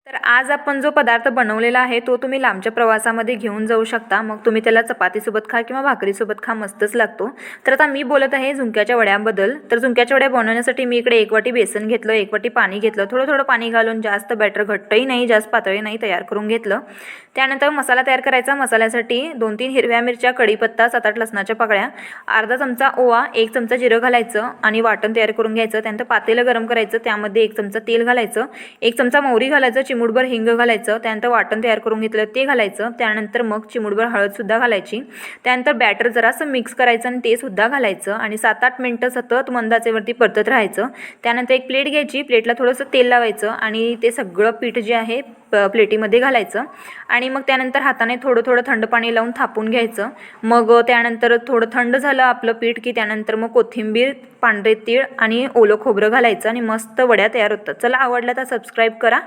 तर आज आपण जो पदार्थ बनवलेला आहे तो तुम्ही लांबच्या प्रवासामध्ये घेऊन जाऊ शकता। मग तुम्ही त्याला चपातीसोबत खा किंवा भाकरीसोबत खा, मस्तच लागतो। तर आता मी बोलत आहे झुणक्याच्या वड्यांबद्दल। तर झुणक्याच्या वड्या बनवण्यासाठी मी इकडे 1 वाटी बेसन घेतलं, 1 वाटी पाणी घेतलं, थोडं पाणी घालून जास्त बॅटर घट्टही नाही जास्त पातळही नाही तयार करून घेतलं। त्यानंतर मसाला तयार करायचा। मसाल्यासाठी 2-3 हिरव्या मिरच्या, कढीपत्ता, 7-8 लसणाच्या पाकळ्या, अर्धा चमचा ओवा, 1 चमचा जिरं घालायचं आणि वाटण तयार करून घ्यायचं। त्यानंतर पातेलं गरम करायचं, त्यामध्ये 1 चमचा तेल घालायचं, 1 चमचा मोहरी घालायचं, चिमूटभर हिंग घालायचं, त्यानंतर वाटण तयार करून घेतलं ते घालायचं, त्यानंतर मग चिमूटभर हळद सुद्धा घालायची, त्यानंतर बॅटर जरासं मिक्स करायचं आणि ते सुद्धा घालायचं आणि 7-8 मिनिटं सतत मंद आचेवरती परतत राहायचं। त्यानंतर एक प्लेट घ्यायची, प्लेटला थोडंसं तेल लावायचं आणि ते सगळं पीठ जे आहे प्लेटीमध्ये घालायचं आणि मग त्यानंतर हाताने थोडं थंड पाणी लावून थापून घ्यायचं। मग त्यानंतर थोडं थंड झालं आपलं पीठ की त्यानंतर मग कोथिंबीर, पांढरे तीळ आणि ओलं खोबरं घालायचं आणि मस्त वड्या तयार होतात। चला आवडल्या तर सबस्क्राईब करा।